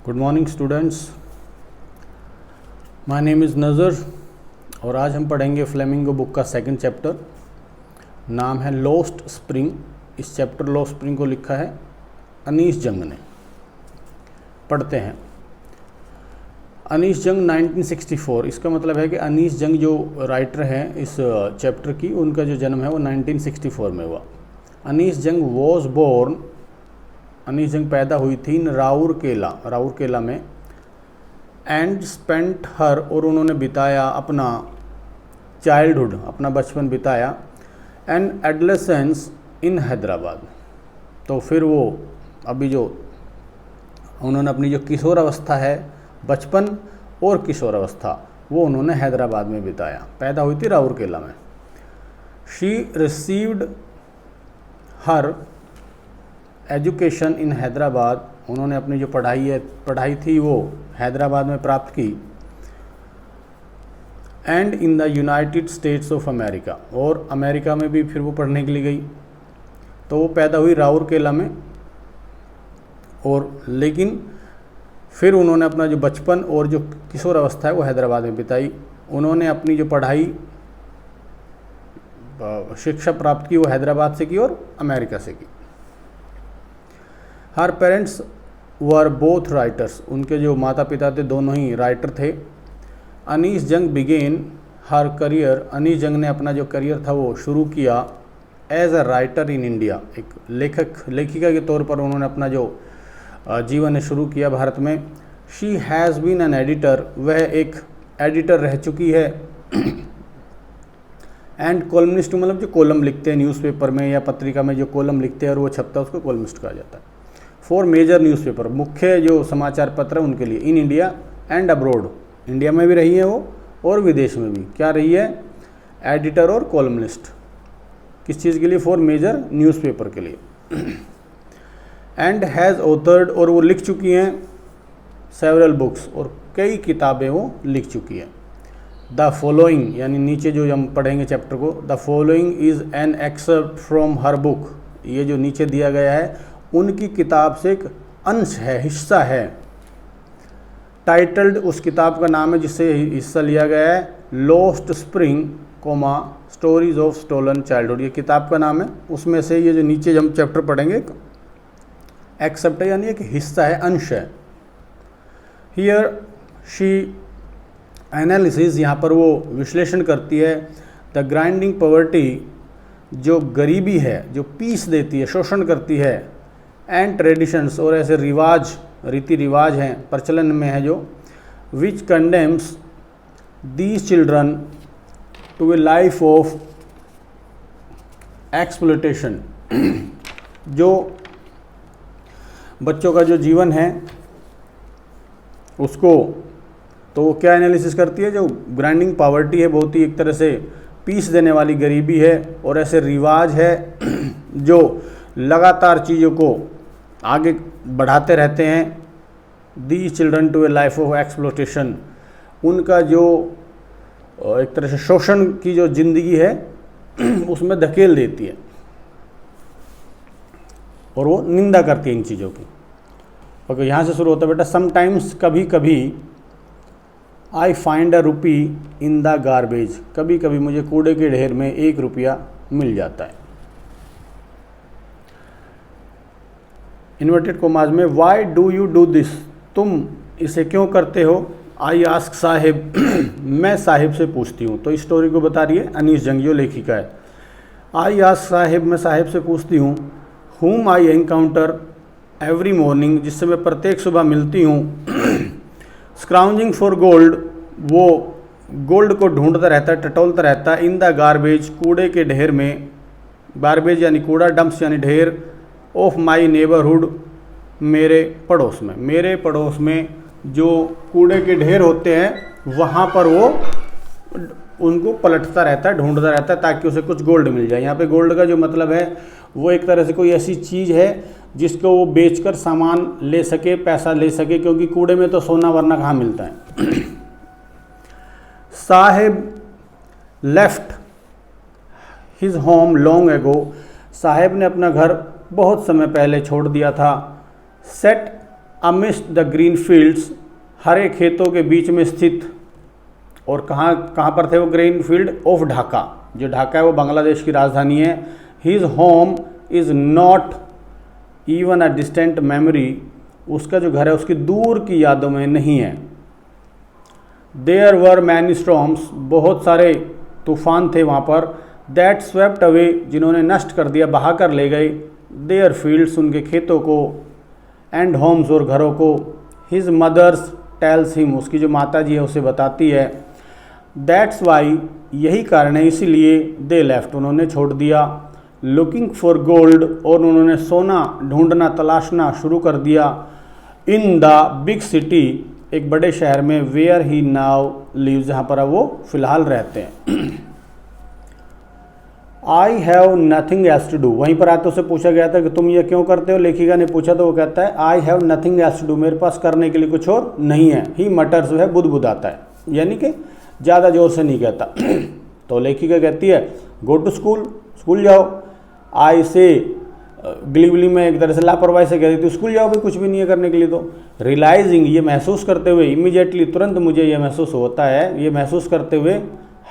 Good morning students, my name is नज़र और आज हम पढ़ेंगे फ्लेमिंगो बुक का सेकंड चैप्टर। नाम है लॉस्ट स्प्रिंग। इस चैप्टर लॉस्ट स्प्रिंग को लिखा है अनीश जंग ने। पढ़ते हैं। अनीश जंग 1964, इसका मतलब है कि अनीश जंग जो राइटर हैं इस चैप्टर की, उनका जो जन्म है वो 1964 में हुआ। अनीश जंग वॉज बोर्न, अनीश जंग पैदा हुई थी इन राउरकेला में, एंड स्पेंट हर, और उन्होंने बिताया अपना चाइल्डहुड, अपना बचपन बिताया, एंड एडोलेसेंस इन हैदराबाद। तो फिर वो अभी जो उन्होंने अपनी जो किशोर अवस्था है, बचपन और किशोर अवस्था, वो उन्होंने हैदराबाद में बिताया। पैदा हुई थी राउरकेला में। She received her education in Hyderabad, उन्होंने अपनी जो पढ़ाई थी वो हैदराबाद में प्राप्त की। And in the United states of America, और अमेरिका में भी फिर वो पढ़ने के लिए गई। तो वो पैदा हुई राउरकेला में, और लेकिन फिर उन्होंने अपना जो बचपन और जो किशोर अवस्था है वो हैदराबाद में बिताई। उन्होंने अपनी जो पढ़ाई शिक्षा प्राप्त की वो हैदराबाद से की और अमेरिका से की। हर पेरेंट्स वर बोथ राइटर्स, उनके जो माता पिता थे दोनों ही राइटर थे। अनीश जंग बिगेन हर करियर, अनीश जंग ने अपना जो करियर था वो शुरू किया as a writer in India, एक लेखिका के तौर पर उन्होंने अपना जो जीवन है शुरू किया भारत में। She has been an editor, वह एक एडिटर रह चुकी है। एंड कॉलमनिस्ट, मतलब जो कॉलम लिखते हैं न्यूज़पेपर में या पत्रिका में, जो कॉलम लिखते हैं और वो छपता है उसको कॉलमिस्ट कहा जाता है। फॉर मेजर न्यूज़पेपर, मुख्य जो समाचार पत्र है उनके लिए। In India and abroad, India में भी रही है वो और विदेश में भी क्या रही है, एडिटर और कॉलमनिस्ट। किस चीज़ के लिए, फॉर मेजर न्यूज़पेपर के लिए। एंड हैज़ ऑथर्ड, और वो लिख चुकी हैं सेवरल बुक्स, और कई किताबें वो लिख चुकी हैं। द फॉलोइंग, यानी नीचे जो हम पढ़ेंगे चैप्टर को, the following is an excerpt from her book, ये जो नीचे दिया गया है उनकी किताब से एक अंश है, हिस्सा है। टाइटल्ड, उस किताब का नाम है जिससे हिस्सा लिया गया है, lost spring, stories of stolen childhood, ये किताब का नाम है। उसमें से ये जो नीचे हम चैप्टर पढ़ेंगे एक एक्सेप्ट है, यानी एक हिस्सा है, अंश है। हियर शी एनालिसिस, यहाँ पर वो विश्लेषण करती है, द ग्राइंडिंग पॉवर्टी, जो गरीबी है, जो पीस देती है, शोषण करती है, एंड ट्रेडिशंस, और ऐसे रिवाज, रीति रिवाज हैं, प्रचलन में है जो, which condemns these children to a life of exploitation, जो बच्चों का जो जीवन है उसको, तो वो क्या एनालिसिस करती है, जो ग्राइंडिंग पॉवर्टी है, बहुत ही एक तरह से पीस देने वाली गरीबी है, और ऐसे रिवाज है जो लगातार चीज़ों को आगे बढ़ाते रहते हैं। The children to a life of exploitation, उनका जो एक तरह से शोषण की जो जिंदगी है उसमें धकेल देती है, और वो निंदा करती है इन चीज़ों की। ओके, यहाँ से शुरू होता है बेटा। समटाइम्स, कभी कभी, I find a rupee in the garbage, कभी कभी मुझे कूड़े के ढेर में 1 रुपया मिल जाता है। इन्वर्टेड कोमाज में, why do you do this, तुम इसे क्यों करते हो। आई आस्क साहिब, मैं साहिब से पूछती हूँ। तो इस स्टोरी को बता रही है अनीश जंग, जो लेखिका है। आई आस्क साहिब, मैं साहिब से पूछती हूँ। whom I encounter every morning, जिससे मैं प्रत्येक सुबह मिलती हूँ। scrounging for gold, वो गोल्ड को ढूंढता रहता है, टटोलता रहता है। इन द गार्बेज, कूड़े के ढेर में, गार्बेज यानी कूड़ा, डंप्स यानी ढेर, ऑफ माई नेबरहुड, मेरे पड़ोस में, मेरे पड़ोस में जो कूड़े के ढेर होते हैं वहाँ पर वो उनको पलटता रहता है, ढूंढता रहता है, ताकि उसे कुछ गोल्ड मिल जाए। यहाँ पे गोल्ड का जो मतलब है वो एक तरह से कोई ऐसी चीज़ है जिसको वो बेचकर सामान ले सके, पैसा ले सके, क्योंकि कूड़े में तो सोना वरना कहाँ मिलता है। Sahib left his home long ago, Sahib ने अपना घर बहुत समय पहले छोड़ दिया था। Set amidst the green fields, हरे खेतों के बीच में स्थित। और कहाँ कहाँ पर थे वो ग्रीन फील्ड? ऑफ ढाका, जो ढाका है वो बांग्लादेश की राजधानी है। His home is not even a distant memory, उसका जो घर है उसकी दूर की यादों में नहीं है। देयर वर मैनी स्टॉर्म्स, बहुत सारे तूफान थे वहाँ पर। दैट स्वेप्ट अवे, जिन्होंने नष्ट कर दिया, बहा कर ले गए। देयर फील्ड्स, उनके खेतों को। एंड होम्स, और घरों को। हिज मदर्स टेल्स हिम, उसकी जो माता जी है उसे बताती है। दैट्स वाई, यही कारण है, इसीलिए दे लेफ्ट, उन्होंने छोड़ दिया। लुकिंग फॉर गोल्ड, और उन्होंने सोना ढूंढना तलाशना शुरू कर दिया। इन द बिग सिटी, एक बड़े शहर में। वेयर ही नाउ लिव्स, जहाँ पर वो फिलहाल रहते हैं। I have nothing else to do, वहीं पर आते उसे पूछा गया था कि तुम ये क्यों करते हो। लेखिका ने पूछा तो वो कहता है I have nothing else to do, मेरे पास करने के लिए कुछ और नहीं है। ही मटर्स, वह बुदबुदाता है, यानी कि ज़्यादा जोर से नहीं कहता। तो लेखिका कहती है गो टू स्कूल, स्कूल जाओ। आई से गिली में एक तरह से लापरवाही से कहती थी स्कूल जाओ भाई, कुछ भी नहीं है करने के लिए। तो रियलाइजिंग, ये महसूस करते हुए, इमीडिएटली, तुरंत मुझे ये महसूस होता है, ये महसूस करते हुए,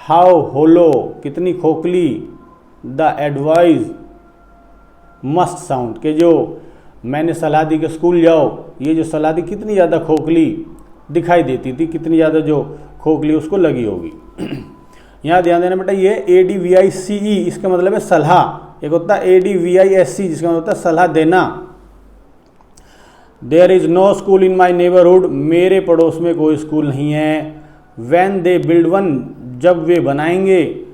हाउ होलो, कितनी खोखली, द एडवाइज मस्ट साउंड, के जो मैंने सलाह दी कि स्कूल जाओ, ये जो सलाह दी कितनी ज़्यादा खोखली दिखाई देती थी, कितनी ज़्यादा जो खोखली उसको लगी होगी। यहाँ ध्यान देना बेटा, ये ADVICE, इसका मतलब है सलाह। एक होता है ADVISC, जिसका मतलब होता है सलाह देना। There is no school in my neighbourhood, मेरे पड़ोस में कोई स्कूल नहीं है। वैन दे बिल्ड वन, जब वे बनाएंगे,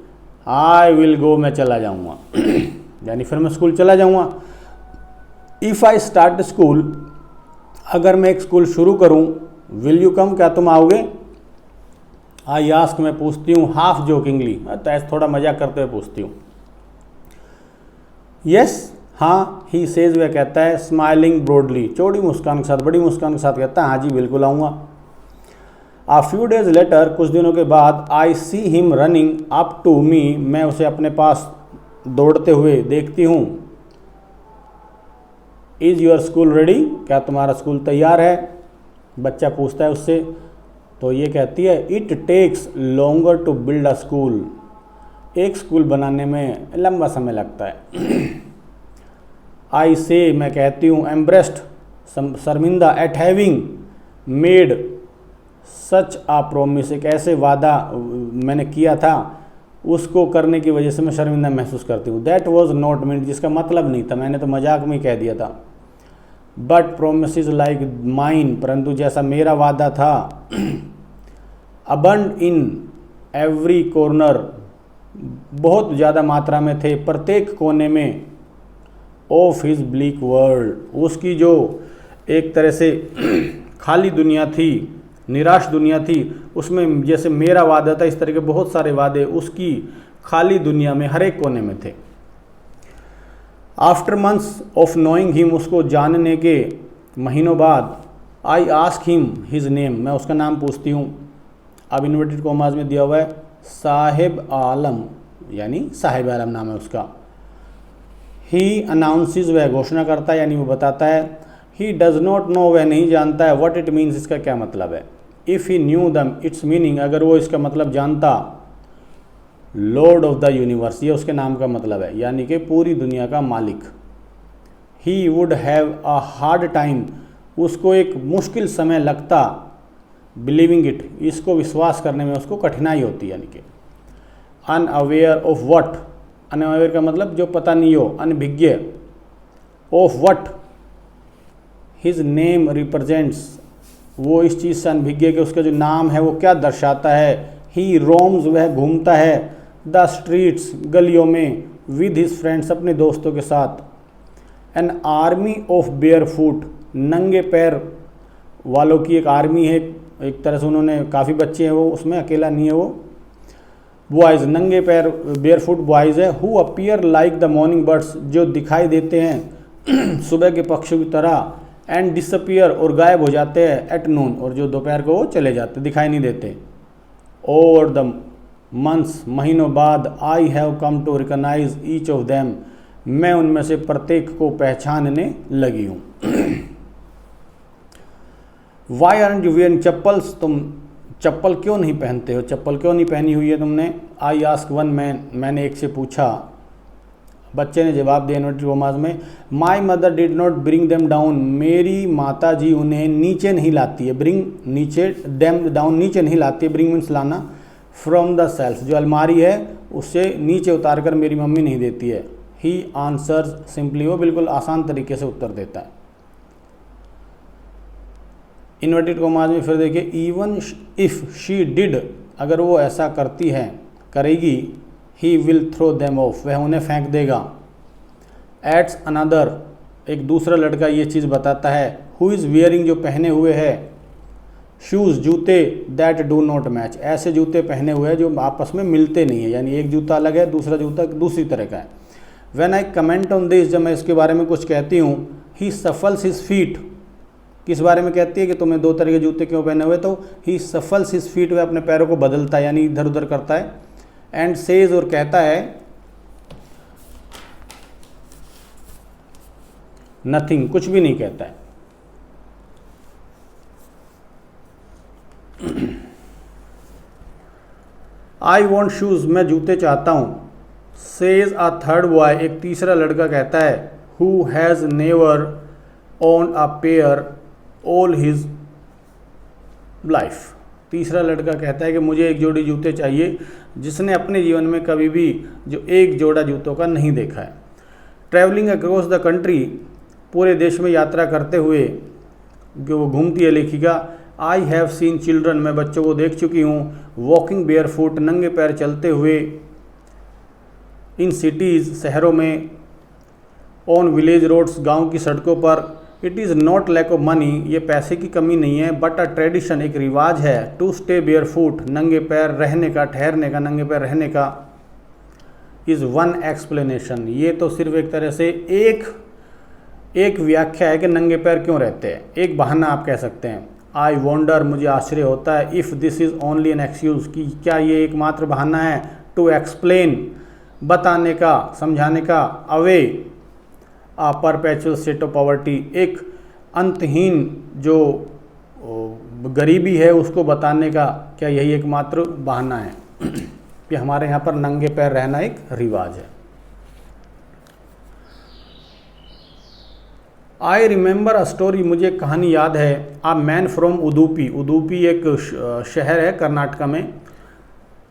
आई विल गो, मैं चला जाऊँगा, यानी फिर मैं स्कूल चला जाऊँगा। इफ़ आई स्टार्ट स्कूल, अगर मैं एक स्कूल शुरू करूँ, विल यू कम, क्या तुम आओगे। आई आस्क, मैं पूछती हूँ, हाफ जोकिंगली, तो ऐसे थोड़ा मजाक करते हुए पूछती हूँ। यस, हाँ। ही सेज, वह कहता है, स्माइलिंग ब्रॉडली, चौड़ी मुस्कान के साथ, बड़ी मुस्कान के साथ कहता है हाँ जी बिल्कुल आऊँगा। आ फ्यू डेज लेटर, कुछ दिनों के बाद, I see him running up to me, मैं उसे अपने पास दौड़ते हुए देखती हूँ। इज़ योर स्कूल रेडी, क्या तुम्हारा स्कूल तैयार है, बच्चा पूछता है उससे। तो ये कहती है it takes longer to build a school, एक स्कूल बनाने में लंबा समय लगता है। आई से, मैं कहती हूँ, एम्ब्रेस्ड, शर्मिंदा, at having made such a promise, एक ऐसे वादा मैंने किया था, उसको करने की वजह से मैं शर्मिंदा महसूस करती हूँ। दैट वॉज नॉट मीन, जिसका मतलब नहीं था, मैंने तो मजाक में ही कह दिया था। बट प्रोमिस लाइक माइन, परंतु जैसा मेरा वादा था। अबंड इन एवरी कॉर्नर, बहुत ज़्यादा मात्रा में थे प्रत्येक कोने में। ऑफ हिज ब्लीक वर्ल्ड, उसकी जो एक तरह से खाली दुनिया थी, निराश दुनिया थी, उसमें जैसे मेरा वादा था, इस तरह के बहुत सारे वादे उसकी खाली दुनिया में हर एक कोने में थे। After months of knowing him, उसको जानने के महीनों बाद, I ask him his name, मैं उसका नाम पूछती हूँ। अब इन्वर्टेड कॉमास में दिया हुआ है साहिब आलम, यानी साहिब आलम नाम है उसका। ही अनाउंसेस, वह घोषणा करता है, यानी वो बताता है। ही डज नॉट नो, वह नहीं जानता है। व्हाट इट मीन्स, इसका क्या मतलब है। इफ़ ही न्यू दम इट्स मीनिंग, अगर वो इसका मतलब जानता। लॉर्ड ऑफ द यूनिवर्स, ये उसके नाम का मतलब है, यानी कि पूरी दुनिया का मालिक। He would have a hard time, उसको एक मुश्किल समय लगता। बिलीविंग इट, इसको विश्वास करने में उसको कठिनाई होती, यानी कि। अनअवेयर ऑफ व्हाट, अनअवेयर का मतलब जो पता नहीं हो, अनभिज्ञ। Of what his name represents, वो इस चीज़ से अनभिज्ञ कि उसका जो नाम है वो क्या दर्शाता है। ही रोम्स, वह घूमता है। द स्ट्रीट्स, गलियों में। विद हिज फ्रेंड्स, अपने दोस्तों के साथ। An army of bear foot, नंगे पैर वालों की एक आर्मी है, एक तरह से उन्होंने काफ़ी बच्चे हैं, वो उसमें अकेला नहीं है वो। बॉयज़, नंगे पैर, बेयर फुट बॉयज़ है। Who appear like the morning birds, जो दिखाई देते हैं सुबह के पक्षियों की तरह। एंड डिसअपियर, और गायब हो जाते हैं। एट नून, और जो दोपहर को वो चले जाते, दिखाई नहीं देते। ओवर द मंथ्स, महीनों बाद। I have come to recognise each of them, मैं उनमें से प्रत्येक को पहचानने लगी हूँ। Why aren't you wearing chappals, तुम चप्पल क्यों नहीं पहनते हो, चप्पल क्यों नहीं पहनी हुई है तुमने। आई आस्क वन मैन, मैंने एक से पूछा। बच्चे ने जवाब दिया इन्वर्टेड कॉमास में, my mother did not bring them down, मेरी माता जी उन्हें नीचे नहीं लाती है। ब्रिंग नीचे, देम डाउन नीचे नहीं लाती है, ब्रिंग मीन्स लाना। फ्रॉम द सेल्फ, जो अलमारी है उससे नीचे उतार कर मेरी मम्मी नहीं देती है। ही आंसर्स सिंपली, वो बिल्कुल आसान तरीके से उत्तर देता है। इन्वर्टेड कॉमास में फिर देखिए, इवन इफ शी डिड, अगर वो ऐसा करती है, करेगी, he will throw them off, वह उन्हें फेंक देगा। एट्स अनदर, एक दूसरा लड़का ये चीज़ बताता है, हु इज़ वियरिंग, जो पहने हुए है, शूज़, जूते, दैट डू नॉट मैच, ऐसे जूते पहने हुए हैं जो आपस में मिलते नहीं है, यानी एक जूता अलग है, दूसरा जूता दूसरी तरह का है। When I comment on this, जब मैं इसके बारे में कुछ कहती हूँ, ही सफल्स हिज फीट, किस बारे में कहती है कि तुम्हें दो तरह के जूते क्यों पहने हुए, तो ही सफल्स हिज फीट, वह अपने पैरों को बदलता है यानी इधर उधर करता है। एंड सेज, और कहता है, नथिंग, कुछ भी नहीं कहता है। आई वॉन्ट शूज, मैं जूते चाहता हूँ। सेज अ थर्ड बॉय, एक तीसरा लड़का कहता है, who has never own a pair all his life, तीसरा लड़का कहता है कि मुझे एक जोड़ी जूते चाहिए, जिसने अपने जीवन में कभी भी जो एक जोड़ा जूतों का नहीं देखा है। ट्रैवलिंग अक्रॉस द कंट्री, पूरे देश में यात्रा करते हुए जो वो घूमती है लेखिका। आई हैव सीन चिल्ड्रन, मैं बच्चों को देख चुकी हूँ। वॉकिंग बेयर फुट, नंगे पैर चलते हुए। इन सिटीज़, शहरों में। ऑन विलेज रोड्स, गाँव की सड़कों पर। It is not lack of money, ये पैसे की कमी नहीं है, बट अ ट्रेडिशन, एक रिवाज है। टू स्टे बेयर फुट, नंगे पैर रहने का, ठहरने का, नंगे पैर रहने का। इज़ वन एक्सप्लेनेशन, ये तो सिर्फ एक तरह से एक व्याख्या है कि नंगे पैर क्यों रहते हैं, एक बहाना आप कह सकते हैं। आई वॉन्डर, मुझे आश्चर्य होता है, if this is only an excuse, कि क्या ये एकमात्र बहाना है। टू एक्सप्लेन, बताने का, समझाने का। Away a perpetual state of poverty, एक अंतहीन जो गरीबी है उसको बताने का, क्या यही एकमात्र बहाना है कि हमारे यहाँ पर नंगे पैर रहना एक रिवाज है। आई रिमेंबर अ स्टोरी, मुझे एक कहानी याद है। A man from Udupi, Udupi एक शहर है कर्नाटका में।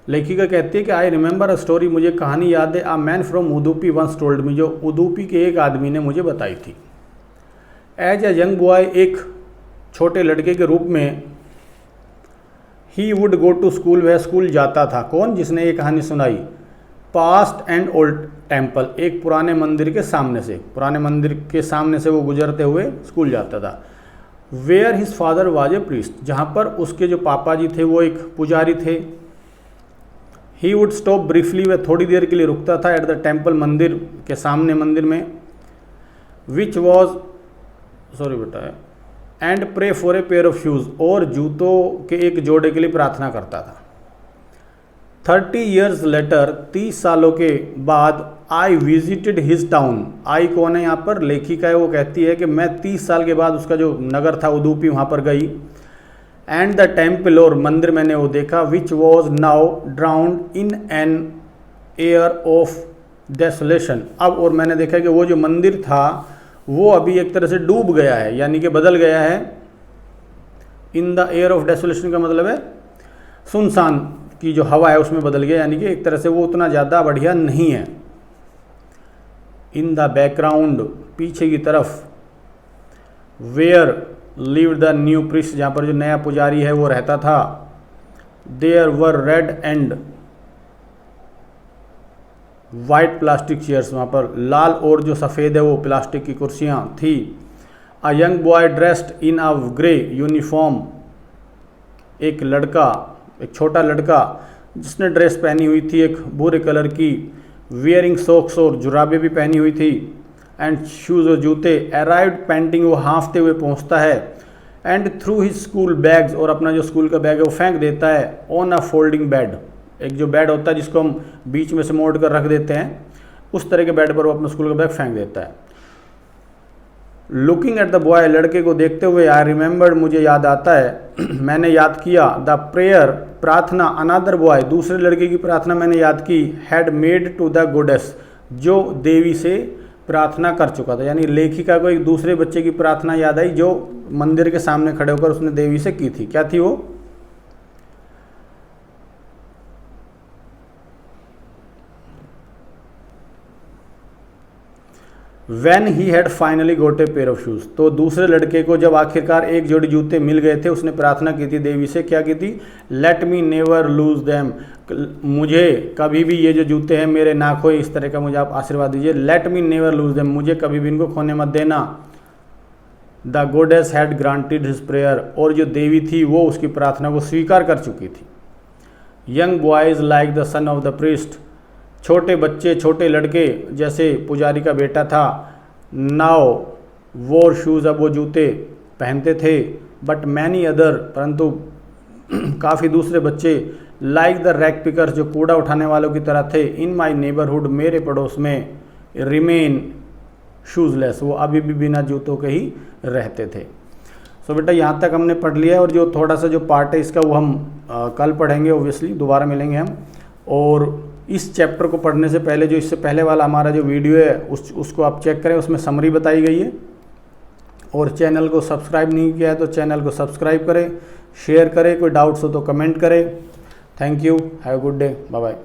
लेखिका कहती है कि आई रिमेंबर अ स्टोरी, मुझे कहानी याद है। A man from Udupi once told me, जो उदुपी के एक आदमी ने मुझे बताई थी। एज ए यंग बॉय, एक छोटे लड़के के रूप में। He would go to school, वह स्कूल जाता था। कौन? जिसने ये कहानी सुनाई। पास्ट एंड ओल्ड टेम्पल, एक पुराने मंदिर के सामने से, पुराने मंदिर के सामने से वो गुजरते हुए स्कूल जाता था। Where his father was a priest, जहाँ पर उसके जो पापा जी थे वो एक पुजारी थे। ही वुड स्टॉप ब्रीफली, वह थोड़ी देर के लिए रुकता था। एट द टेम्पल, मंदिर के सामने, मंदिर में। विच वॉज, सॉरी बेटा, and pray for a pair of shoes, और जूतों के एक जोड़े के लिए प्रार्थना करता था। 30 years लेटर, 30 सालों के बाद। आई विजिटेड हिज टाउन, आई कौन है यहाँ पर? लेखिका है। वो कहती है कि मैं 30 साल के बाद उसका जो नगर था उदुपी, वहाँ पर गई। एंड द टेम्पल, और मंदिर मैंने वो देखा। Which was now drowned in an air of desolation, अब और मैंने देखा कि वो जो मंदिर था वो अभी एक तरह से डूब गया है, यानी कि बदल गया है। In the air of desolation का मतलब है सुनसान की जो हवा है उसमें बदल गया, यानी कि एक तरह से वो उतना ज़्यादा बढ़िया नहीं है। इन द बैकग्राउंड, पीछे की तरफ। Where live the new priest, जहाँ पर जो नया पुजारी है वो रहता था। There were red and white plastic chairs, वहाँ पर लाल और जो सफ़ेद है वो प्लास्टिक की कुर्सियाँ थी। A young boy dressed in a grey uniform, एक लड़का, एक छोटा लड़का जिसने ड्रेस पहनी हुई थी एक भूरे कलर की। वियरिंग सॉक्स, और जुराबें भी पहनी हुई थी। एंड शूज़, और जूते। अराइव्ड पेंटिंग, वो हाँफते हुए पहुँचता है। And through his school bags, और अपना जो स्कूल का बैग है वो फेंक देता है। ऑन अ फोल्डिंग बेड, एक जो बेड होता है जिसको हम बीच में से मोड़ कर रख देते हैं, उस तरह के बेड पर वो अपना स्कूल का बैग फेंक देता है। लुकिंग एट द बॉय, लड़के को देखते हुए, आई रिमेंबर्ड, मुझे याद आता है, मैंने याद किया, द प्रेयर, प्रार्थना, अनदर बॉय, दूसरे लड़के की प्रार्थना मैंने याद की, had made to the goddess, जो देवी से प्रार्थना कर चुका था। यानी लेखिका को एक दूसरे बच्चे की प्रार्थना याद आई जो मंदिर के सामने खड़े होकर उसने देवी से की थी। क्या थी वो? When he had finally got a pair of shoes, तो दूसरे लड़के को जब आखिरकार एक जोड़ी जूते मिल गए थे, उसने प्रार्थना की थी देवी से, क्या की थी? Let me never lose them, मुझे कभी भी ये जो जूते हैं मेरे ना खोए, इस तरह का मुझे आप आशीर्वाद दीजिए। Let me never lose them, मुझे कभी भी इनको खोने मत देना। The goddess had granted his prayer, और जो देवी थी वो उसकी प्रार्थना को स्वीकार कर चुकी थी। Young boys like the son of the priest, छोटे बच्चे, छोटे लड़के जैसे पुजारी का बेटा था, नाउ वोर शूज़, अब वो जूते पहनते थे, बट मैनी अदर, परंतु काफ़ी दूसरे बच्चे, लाइक द रैक पिकर्स, जो कूड़ा उठाने वालों की तरह थे, इन माई नेबरहुड, मेरे पड़ोस में, रिमेन शूज़लेस, वो अभी भी बिना जूतों के ही रहते थे। सो बेटा यहाँ तक हमने पढ़ लिया है, और जो थोड़ा सा जो पार्ट है इसका वो हम कल पढ़ेंगे, ओब्वियसली दोबारा मिलेंगे हम। और इस चैप्टर को पढ़ने से पहले जो इससे पहले वाला हमारा जो वीडियो है उसको आप चेक करें, उसमें समरी बताई गई है। और चैनल को सब्सक्राइब नहीं किया है तो चैनल को सब्सक्राइब करें, शेयर करें, कोई डाउट्स हो तो कमेंट करें। Thank you, have a good day, bye bye.